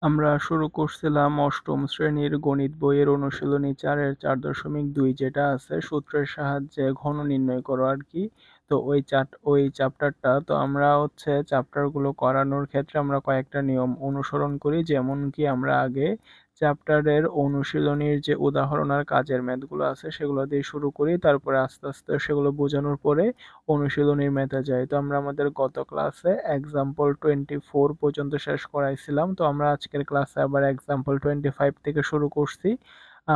আমরা শুরু করছিলাম অষ্টম শ্রেণীর গণিত বইয়ের অনুশীলনী 4-এর 4.2 যেটা আছে সূত্রের সাহায্যে ঘন নির্ণয় করো আর কি। তো ওই চ্যাপ্টারটা তো আমরা হচ্ছে চ্যাপ্টারগুলো করানোর ক্ষেত্রে আমরা কয়েকটা নিয়ম অনুসরণ করি, যেমন কি আমরা আগে চ্যাপ্টারের অনুশীলনীর যে উদাহরণ আর কাজের ম্যাথগুলো আছে সেগুলো দিয়ে শুরু করি, তারপরে আস্তে আস্তে সেগুলো বোঝানোর পরে অনুশীলনীর ম্যাথে যাই। তো আমরা আমাদের গত ক্লাসে এক্সাম্পল 24 পর্যন্ত শেষ করাইছিলাম, তো আমরা আজকের ক্লাসে আবার এক্সাম্পল 25 থেকে শুরু করছি।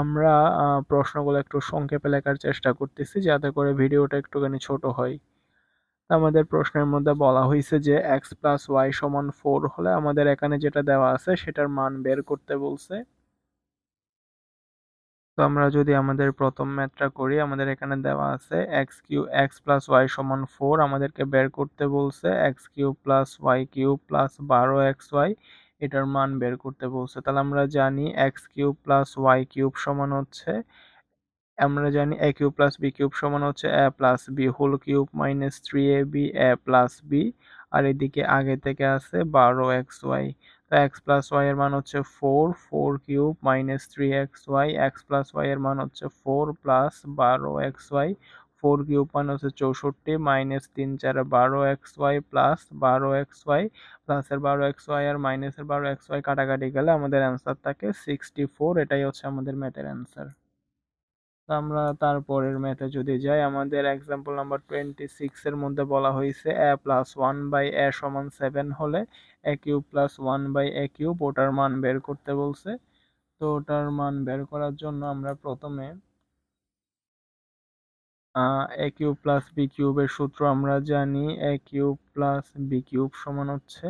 আমরা প্রশ্নগুলো একটু সংক্ষেপে লেখার চেষ্টা করতেছি যাতে করে ভিডিওটা একটুখানি ছোট হয়। আমাদের প্রশ্নের মধ্যে বলা হয়েছে যে এক্স প্লাস ওয়াই সমান 4 হলে আমাদের এখানে যেটা দেওয়া আছে সেটার মান বের করতে বলছে। তো আমরা যদি আমাদের প্রথম ম্যাথটা করি, আমাদের এখানে দেওয়া আছে এক্স প্লাস ওয়াই সমান 4, আমাদেরকে বের করতে বলছে x cube plus y cube plus 12xy, এটার মান বের করতে বলছে। তাহলে আমরা জানি x cube plus y cube সমান হচ্ছে, আমরা জানি a cube plus b cube সমান হচ্ছে a plus b whole cube minus 3ab a plus b, আর এদিকে আগে থেকে আছে 12xy। তো এক্স প্লাস ওয়াই এর মান হচ্ছে 4 cube minus 3xy, x plus y এর মান হচ্ছে 4 প্লাস 12xy, 4 কিউব মানে হচ্ছে 64 মাইনাস 3 4 12xy প্লাস 12xy, প্লাসের 12xy আর মাইনাসের 12xy কাটাকাটি গেলে আমাদের অ্যান্সার থাকে 64। এটাই হচ্ছে আমাদের ম্যাথের অ্যান্সার। তো আমরা তারপরের ম্যাথে যদি যাই, আমাদের এক্সাম্পল নাম্বার 26 এর মধ্যে বলা হয়েছে এ প্লাস 1/a সমান 7 হলে এ কিউব প্লাস 1/a কিউব ওটার মান বের করতে বলছে। তো ওটার মান বের করার জন্য আমরা প্রথমে এ কিউব প্লাস বি কিউবের সূত্র আমরা জানি, a cube plus b cube সমান হচ্ছে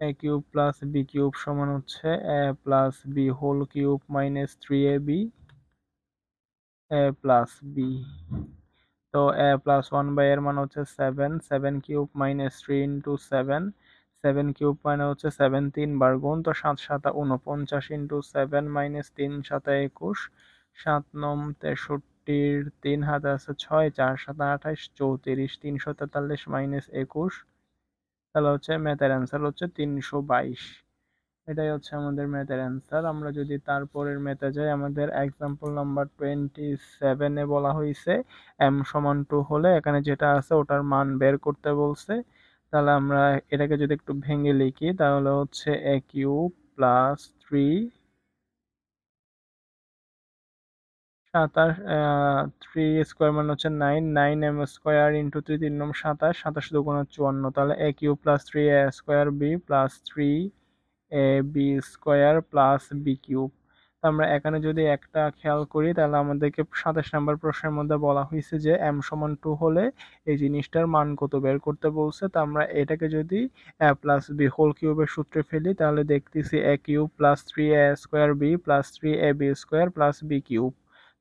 a cube plus b cube সমান হচ্ছে a plus b whole cube minus 3ab a plus b. তো এ প্লাস 1/a এর মান হচ্ছে 7, 7 কিউব মাইনাস 3 ইন্টু 7, 7 কিউব মানে হচ্ছে 7 3 বার গুণ, তো 7 7 49 ইন্টু 7 মাইনাস 3 7 21, 7 9 63, 3 হাতে আছে 6, 4 7 28, 34, 343 মাইনাস 21, তাহলে হচ্ছে ম্যাথের অ্যান্সার হচ্ছে 322। এটাই হচ্ছে আমাদের ম্যাথের অ্যান্সার। আমরা যদি তারপরের ম্যাথে যাই, আমাদের এক্সাম্পল নাম্বার 27-এ বলা হয়েছে এম সমান 2 হলে এখানে যেটা আছে ওটার মান বের করতে বলছে। তাহলে আমরা এটাকে যদি একটু ভেঙে লিখি তাহলে হচ্ছে এ কিউব প্লাস 3 স্কোয়ার মানে হচ্ছে 9, 9m স্কোয়ার ইন্টু 3, 3 নং 27, 27 দুগুণ 54, তাহলে a cube plus 3a square b plus 3ab square plus b cube. আমরা এখানে যদি একটা খেয়াল করি তাহলে আমাদেরকে 27 নম্বর প্রশ্নের মধ্যে বলা হয়েছে যে এম সমান 2 হলে এই জিনিসটার মান কত বের করতে বলছে। তো আমরা এটাকে যদি এ প্লাস বি হোল কিউবের সূত্রে ফেলি তাহলে দেখতেছি a cube plus 3a square b plus 3ab square plus b cube.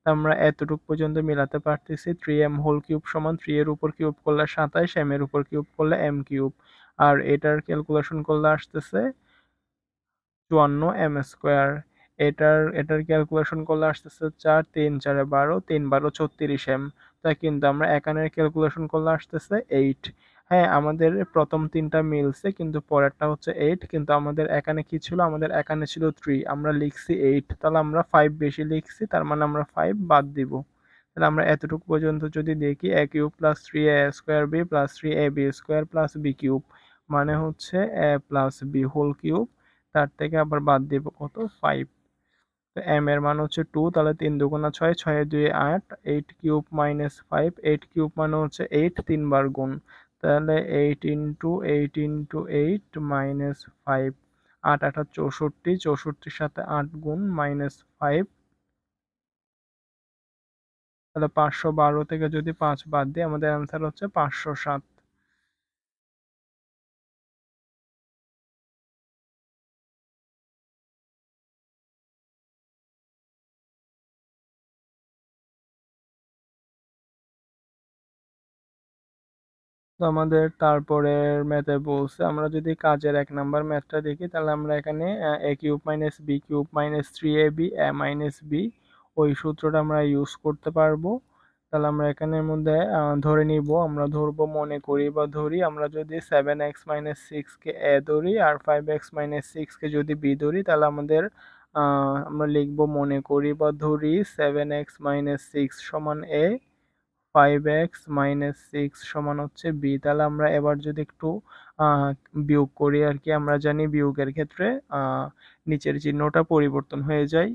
আমরা এতটুকু পর্যন্ত মিলাতে পারতেছি। 3m হোল কিউব সমান 3 এর উপর কিউব করলে 27, m এর উপর কিউব করলে m কিউব, আর এটার ক্যালকুলেশন করলে আসতেছে 54m স্কোয়ার। এটার ক্যালকুলেশন করলে আসতেছে 4 3 4 12, 3 12 36m। তাই কিন্তু আমরা এখানের ক্যালকুলেশন করলে আসতেছে 8। হ্যাঁ, আমাদের প্রথম তিনটা মিলছে কিন্তু পরেরটা হচ্ছে 8, কিন্তু আমাদের এখানে কি ছিল, আমাদের এখানে ছিল 3, আমরা লিখছি 8, তাহলে আমরা 5 বেশি লিখছি, তার মানে আমরা 5 বাদ দিব। তাহলে আমরা এতটুকু পর্যন্ত যদি দেখি a cube plus 3a square b plus 3ab square plus b cube মানে হচ্ছে a plus b whole cube, তার থেকে আবার বাদ দিব কত, 5। তো এম এর মান হচ্ছে 2, তাহলে 3 দুগুণা 6, 6 2 8, 8 কিউব মাইনাস 5, 8 কিউব মানে হচ্ছে 8 3 বার গুণ, তাহলে 8 ইন্টু 8 ইন্টু 8 মাইনাস 5, 8 8 64, 64 সাথে 8 গুণ মাইনাস 5, তাহলে 512 থেকে যদি 5 বাদ দিই আমাদের অ্যান্সার হচ্ছে 507। তো আমাদের তারপরের ম্যাথে বলছে আমরা যদি কাজের 1 নাম্বার ম্যাথটা দেখি তাহলে আমরা এখানে a cube minus b cube minus 3ab a minus b ওই সূত্রটা আমরা ইউজ করতে পারবো। তাহলে আমরা এখানের মধ্যে ধরে নিব, আমরা ধরবো, মনে করি বা ধরি, আমরা যদি 7x-6 কে এ ধরি আর 5x-6 কে যদি বি ধরি, তাহলে আমাদের আমরা লিখবো, মনে করি বা ধরি 7x-6 সমান এ, 5x-6 সমান হচ্ছে বি। তাহলে আমরা এবার যদি একটু আহ, বিয়োগ করি আর কি, আমরা জানি বিয়োগের ক্ষেত্রে নিচের চিহ্নটা পরিবর্তন হয়ে যায়।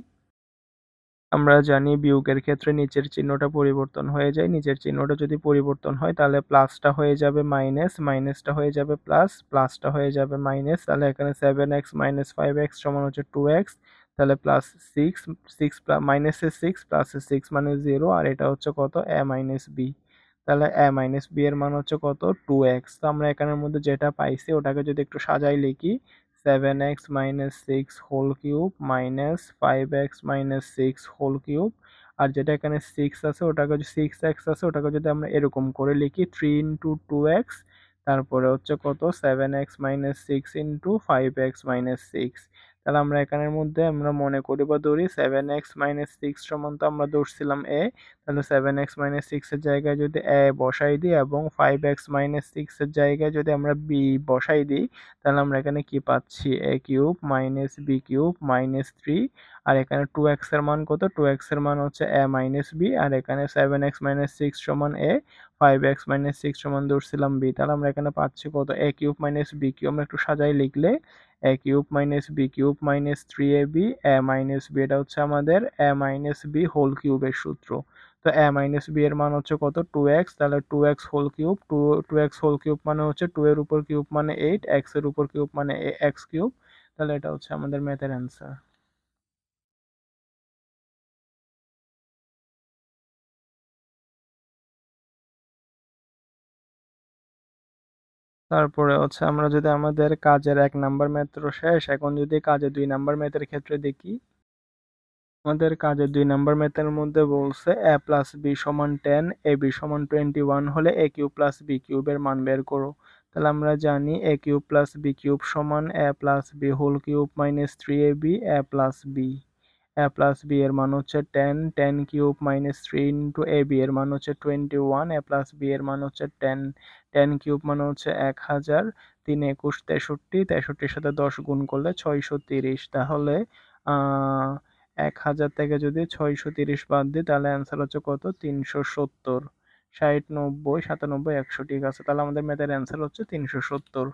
আমরা জানি বিয়োগের ক্ষেত্রে নিচের চিহ্নটা পরিবর্তন হয়ে যায়। নিচের চিহ্নটা যদি পরিবর্তন হয় তাহলে প্লাসটা হয়ে যাবে মাইনাস, মাইনাসটা হয়ে যাবে প্লাস, প্লাসটা হয়ে যাবে মাইনাস। তাহলে এখানে 7x-5x সমান হচ্ছে 2x। তাহলে প্লাস সিক্স, সিক্স মাইনাসের সিক্স প্লাসের সিক্স মানে 0, আর এটা হচ্ছে কত, এ মাইনাস বি। তাহলে এ মাইনাস বি এর মান হচ্ছে কত, 2x। তো আমরা এখানের মধ্যে যেটা পাইছি ওটাকে যদি একটু সাজাই লিখি, 7x-6 whole cube minus 5x-6 whole cube, আর যেটা এখানে 6 আছে ওটাকে, 6x আছে ওটাকে যদি আমরা এরকম করে লিখি 3 ইন্টু 2x, তারপরে হচ্ছে কত, 7x-6 ইন্টু 5x-6। তাহলে আমরা এখানের মধ্যে আমরা মনে করি বা ধরি 7x-6 সমান, তো আমরা ধরছিলাম এ, তাহলে 7x-6 এর জায়গায় যদি এ বসাই দিই এবং 5x-6 এর জায়গায় যদি আমরা বি বসাই দিই, তাহলে আমরা এখানে কি পাচ্ছি, a cube minus b cube minus 3। আর এখানে 2x এর মান কত, 2x এর মান হচ্ছে এ মাইনাস বি, আর এখানে 7x-6 সমান এ, 5x-6 সমান ধরছিলাম বি। তাহলে আমরা এখানে পাচ্ছি কত, a cube minus b cube, আমরা একটু সাজাই লিখলে a cube minus b cube minus 3ab a minus b, এটা হচ্ছে আমাদের এ মাইনাস বি হোল কিউবের সূত্র। তো এ মাইনাস বি এর মান হচ্ছে কত, 2x। তাহলে 2x whole cube, 2x whole cube মানে হচ্ছে 2 এর উপর কিউব মানে 8, x এর উপর কিউব মানে x কিউব। তাহলে এটা হচ্ছে আমাদের ম্যাথের অ্যান্সার। তারপরে হচ্ছে আমরা যদি আমাদের কাজের 1 নাম্বার ম্যাথ তো শেষ, এখন যদি কাজের 2 নাম্বার ম্যাথের ক্ষেত্রে দেখি, আমাদের কাজের 2 নাম্বার ম্যাথের মধ্যে বলছে এ প্লাস বি সমান 10, এ বি সমান 21 হলে এ কিউব প্লাস বি কিউবের মান বের করো। তাহলে আমরা জানি a cube plus b cube সমান a plus b whole cube minus 3ab a plus b. A plus b এর মান হচ্ছে 10, 10 cube minus 3 into a b এর মান হচ্ছে 21, এ প্লাস বি এর মান হচ্ছে 10, 10 কিউব মানে হচ্ছে 1000, 3 একুশ 63, 63-র সাথে 10 গুণ করলে 630। তাহলে আহ 1000 থেকে যদি 630 বাদ দিই তাহলে অ্যান্সার হচ্ছে কত, 370। 60, 90, 97, 100, ঠিক আছে। তাহলে আমাদের ম্যাথের অ্যান্সার হচ্ছে 370।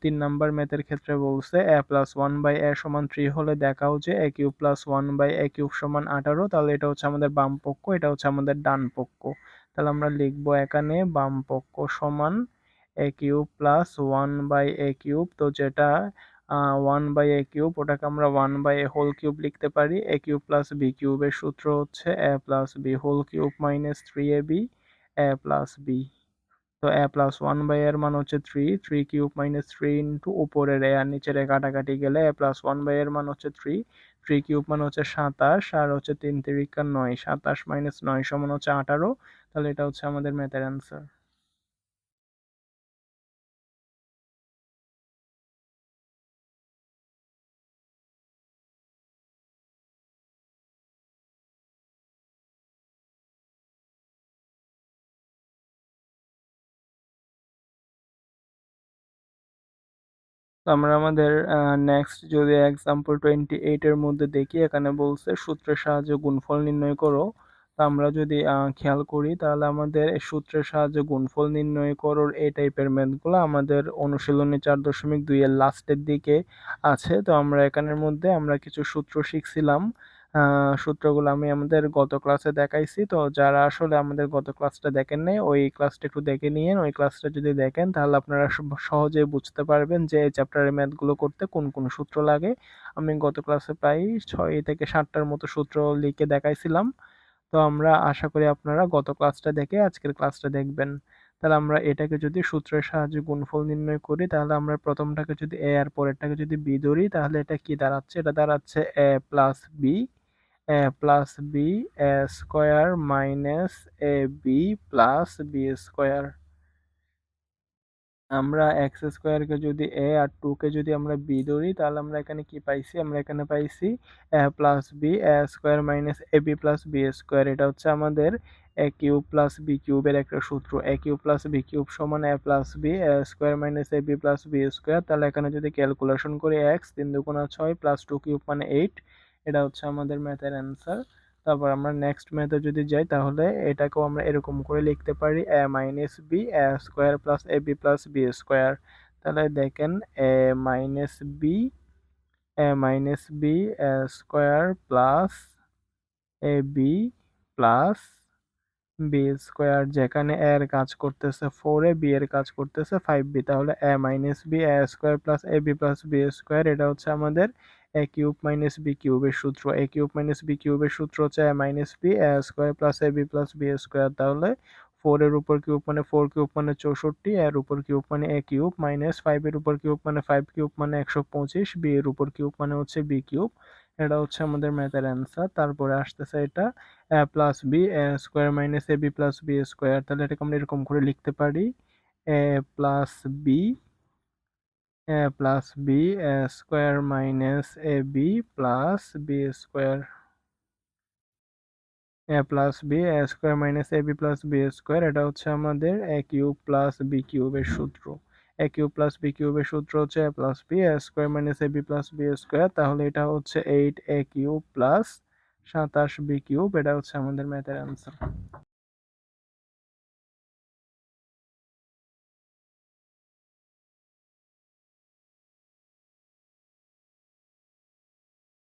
3 নাম্বার ম্যাথের ক্ষেত্রে বলছে a plus one by a সমান 3 হলে দেখাও যে a cube plus one by a cube সমান 18। তাহলে এটা হচ্ছে আমাদের বাম পক্ষ, এটা হচ্ছে আমাদের ডান পক্ষ। তাহলে আমরা লিখবো এখানে বাম পক্ষ সমান a cube plus one by a cube, তো যেটা ওয়ান বাই এ কিউব ওটাকে আমরা one by a whole cube লিখতে পারি। এ কিউব প্লাস বি কিউবের সূত্র হচ্ছে a plus b whole cube minus 3ab a plus b. তো এ প্লাস ওয়ান বাই এর মান হচ্ছে 3, 3 কিউব মাইনাস 3 ইন্টু উপরের এ আর নিচের এ কাটাকাটি গেলে এ প্লাস ওয়ান বাই এর মান হচ্ছে 3, 3 কিউব মানে হচ্ছে 27, আর হচ্ছে 3 3 9, 27 মাইনাস 9 সমান হচ্ছে 18। তাহলে এটা হচ্ছে আমাদের ম্যাথের অ্যান্সার। তো আমরা আমাদের নেক্সট যদি এক্সাম্পল 28 এর মধ্যে দেখি, এখানে বলছে সূত্রের সাহায্যে গুণফল নির্ণয় করো। তো আমরা যদি খেয়াল করি তাহলে আমাদের এই সূত্রের সাহায্যে গুণফল নির্ণয় করো এই টাইপের ম্যাথগুলো আমাদের অনুশীলনী 4.2 এর লাস্টের দিকে আছে। তো আমরা এখানের মধ্যে আমরা কিছু সূত্র শিখছিলাম, সূত্রগুলো আমি আমাদের গত ক্লাসে দেখাইছি। তো যারা আসলে আমাদের গত ক্লাসটা দেখেন নাই ওই ক্লাসটা একটু দেখে নিয়েন, ওই ক্লাসটা যদি দেখেন তাহলে আপনারা সহজেই বুঝতে পারবেন যে এই চ্যাপ্টারের ম্যাথগুলো করতে কোন কোন সূত্র লাগে। আমি গত ক্লাসে প্রায় 6 থেকে 7টার মতো সূত্র লিখে দেখাইছিলাম। তো আমরা আশা করি আপনারা গত ক্লাসটা দেখে আজকের ক্লাসটা দেখবেন। তাহলে আমরা এটাকে যদি সূত্রের সাহায্যে গুণফল নির্ণয় করি, তাহলে আমরা প্রথমটাকে যদি এ আর পরেরটাকে যদি বি ধরি, তাহলে এটা কি দাঁড়াচ্ছে, এটা দাঁড়াচ্ছে এ plus b, a plus b A square minus A B plus B square. আমরা এক্স স্কোয়ারকে যদি এ আর টু কে যদি আমরা বি ধরি, তাহলে আমরা এখানে কি পাইছি, আমরা এখানে পাইছি এ plus b A square minus A B plus B square. এটা হচ্ছে আমাদের এ কিউব প্লাস বি কিউবের একটা সূত্র, এ কিউব প্লাস বি কিউব সমান a plus b A square minus A B plus B square. তাহলে এখানে যদি ক্যালকুলেশন করি এক্স 3 দুগুণা 6 প্লাস 2 কিউব মানে 8, এটা হচ্ছে আমাদের ম্যাথের অ্যান্সার। তারপর আমরা নেক্সট ম্যাথে যদি যাই তাহলে এটাকেও আমরা এরকম করে লিখতে পারি এ minus B A square plus A B plus B square. তাহলে দেখেন এ minus B square plus A B plus B square, যেখানে এ এর কাজ করতেছে 4a, বি এর কাজ করতেছে 5b, তাহলে এ minus B A square plus A B plus B square, এটা হচ্ছে আমাদের এ কিউব মাইনাস বি কিউবের সূত্র। এ কিউব মাইনাস বি কিউবের সূত্র হচ্ছে এ minus B A square plus A B plus B square. তাহলে 4 এর উপর কিউব মানে 4 কিউব মানে 64, এর উপর কিউব মানে এ কিউব, মাইনাস 5 এর উপর কিউব মানে 5 কিউব মানে 125, বি এর উপর কিউব মানে হচ্ছে বি কিউব। এটা হচ্ছে আমাদের ম্যাথের অ্যান্সার। তারপরে আসতেছে এটা এ plus b A square minus A B plus B square. তাহলে এটাকে আমরা এরকম করে লিখতে পারি এ plus B square minus A B plus B square, A plus b A square minus A B plus B square. এটা হচ্ছে আমাদের এ কিউব প্লাস বি কিউবের সূত্র। এ কিউব প্লাস বি কিউবের সূত্র হচ্ছে a plus b A square minus A B plus B square. তাহলে এটা হচ্ছে 8 এ কিউব প্লাস 27 বি কিউব। এটা হচ্ছে আমাদের ম্যাথের অ্যান্সার।